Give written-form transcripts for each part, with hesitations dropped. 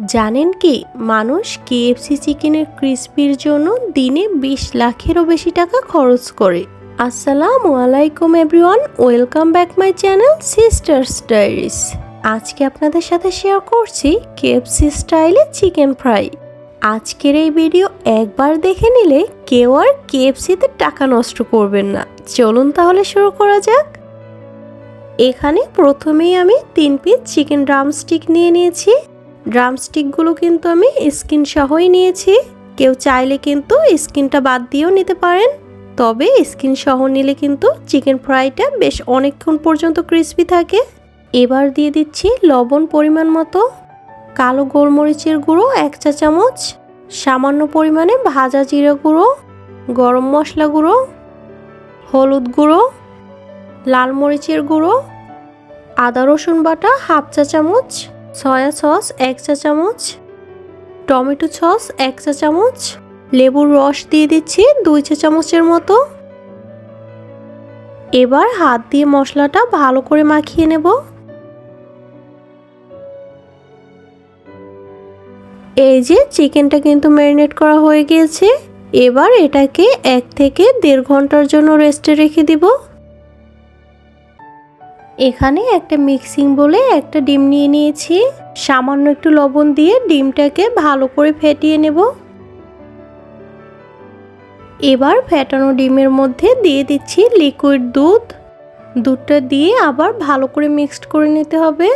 জানেন কি মানুষ কেএফসি চিকেনের ক্রিস্পির জন্য দিনে 20 লাখেরও বেশি টাকা খরচ করে। আসসালামু আলাইকুম everyone, welcome back my channel sisters diaries. আজকে আপনাদের সাথে শেয়ার করছি কেএফসি স্টাইলে চিকেন ফ্রাই। আজকের এই ভিডিও একবার দেখে নিলে কেউ আর কেএফসিতে টাকা নষ্ট করবেন না। চলুন তাহলে শুরু করা যাক। এখানে প্রথমেই আমি 3 পিস চিকেন ড্রামস্টিক নিয়ে নিয়েছি। ড্রামস্টিকগুলো কিন্তু আমি স্কিন সহই নিয়েছি। কেউ চাইলে কিন্তু স্কিনটা বাদ দিয়েও নিতে পারেন, তবে স্কিন সহ নিলে কিন্তু চিকেন ফ্রাইটা বেশ অনেকক্ষণ পর্যন্ত ক্রিস্পি থাকে। এবার দিয়ে দিচ্ছি লবণ পরিমাণ মতো, কালো গোলমরিচের গুঁড়ো 1 চা চামচ, সামান্য পরিমাণে ভাজা জিরা গুঁড়ো, গরম মশলা গুঁড়ো, হলুদ গুঁড়ো, লাল মরিচের গুঁড়ো, আদা রসুন বাটা 1/2 চা চামচ, সয়া সস 1 চা চামচ, টমেটো সস 1 চা চামচ, লেবুর রস দিয়ে দিচ্ছি 2 চা চামচের মতো। এবার হাত দিয়ে মশলাটা ভালো করে মাখিয়ে নেব। এই যে চিকেনটা কিন্তু ম্যারিনেট করা হয়ে গিয়েছে। এবার এটাকে 1 থেকে 1.5 ঘন্টার জন্য রেস্টে রেখে দিব। এখানে একটা মিক্সিং বলে একটা ডিম নিয়ে নিয়েছি। সামান্য একটু লবণ দিয়ে ডিমটাকে ভালো করে ফেটিয়ে নেব। এবার ফেটানো ডিমের মধ্যে দিয়ে দিচ্ছি লিকুইড দুধ। দুধটা দিয়ে আবার ভালো করে মিক্সড করে নিতে হবে।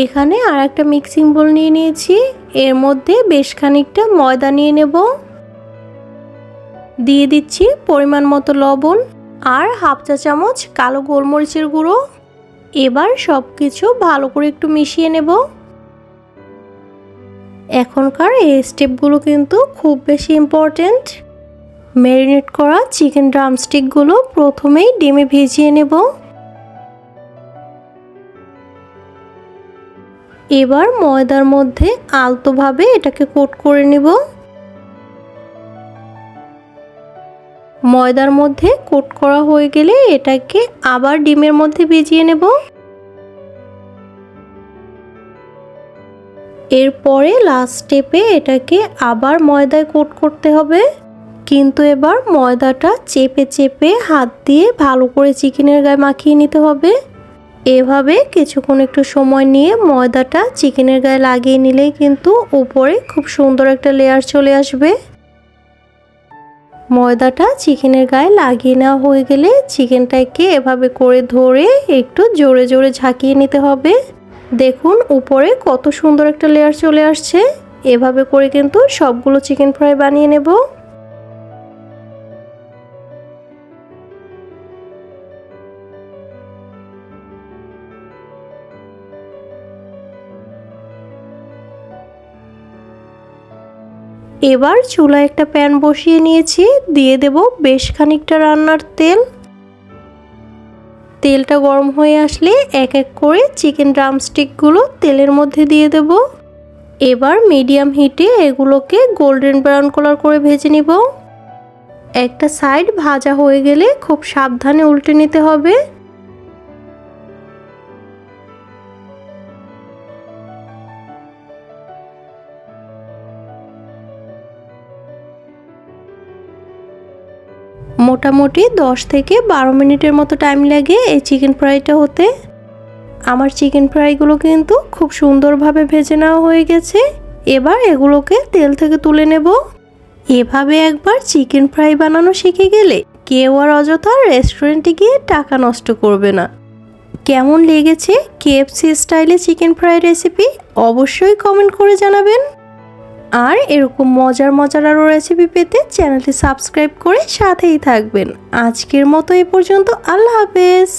এখানে আর একটা মিক্সিং বোল নিয়ে নিয়েছি। এর মধ্যে বেশ খানিকটা ময়দা নিয়ে নেব। দিয়ে দিচ্ছি পরিমাণ মতো লবণ আর 1/2 চা চামচ কালো গোলমরিচের গুঁড়ো। এবার সব কিছু ভালো করে একটু মিশিয়ে নেব। এখনকার এই স্টেপগুলো কিন্তু খুব বেশি ইম্পর্টেন্ট। ম্যারিনেট করা চিকেন ড্রামস্টিকগুলো প্রথমেই ডিমে ভিজিয়ে নেব। এবার ময়দার মধ্যে আলতোভাবে এটাকে কোট করে নেব। ময়দার মধ্যে কোট করা হয়ে গেলে এটাকে আবার ডিমের মধ্যে ভিজিয়ে নেব। এরপরে লাস্ট স্টেপে এটাকে আবার ময়দায় কোট করতে হবে, কিন্তু এবার ময়দাটা চেপে চেপে হাত দিয়ে ভালো করে চিকেনের গায়ে মাখিয়ে নিতে হবে। এভাবে কিছুক্ষণ একটু সময় নিয়ে ময়দাটা চিকেনের গায়ে লাগিয়ে নিলেই কিন্তু উপরে খুব সুন্দর একটা লেয়ার চলে আসবে। ময়দাটা চিকেনের গায়ে লাগিয়ে নেওয়া হয়ে গেলে চিকেনটাকে এভাবে করে ধরে একটু জোরে জোরে ঝাঁকিয়ে নিতে হবে। দেখুন উপরে কত সুন্দর একটা লেয়ার চলে আসছে। এভাবে করে কিন্তু সবগুলো চিকেন ফ্রাই বানিয়ে নেব। এবার চুলায় একটা প্যান বসিয়ে নিয়েছি। দিয়ে দেব বেশ খানিকটা রান্নার তেল। তেলটা গরম হয়ে আসলে এক এক করে চিকেন ড্রামস্টিকগুলো তেলের মধ্যে দিয়ে দেব। এবার মিডিয়াম হিটে এগুলোকে গোল্ডেন ব্রাউন কালার করে ভেজে নিব। একটা সাইড ভাজা হয়ে গেলে খুব সাবধানে উল্টে নিতে হবে। মোটামুটি 10 থেকে 12 মিনিটের মতো টাইম লাগে এই চিকেন ফ্রাইটা হতে। আমার চিকেন ফ্রাইগুলো কিন্তু খুব সুন্দরভাবে ভেজে নেওয়া হয়ে গেছে। এবার এগুলোকে তেল থেকে তুলে নেব। এভাবে একবার চিকেন ফ্রাই বানানো শিখে গেলে কেউ আর অযথা রেস্টুরেন্টে গিয়ে টাকা নষ্ট করবে না। কেমন লেগেছে কেএফসি স্টাইলে চিকেন ফ্রাই রেসিপি অবশ্যই কমেন্ট করে জানাবেন। আর এরকম মজার মজার আরও রেসিপি পেতে চ্যানেলটি সাবস্ক্রাইব করে সাথেই থাকবেন। আজকের মতো এ পর্যন্ত। আল্লাহ হাফেজ।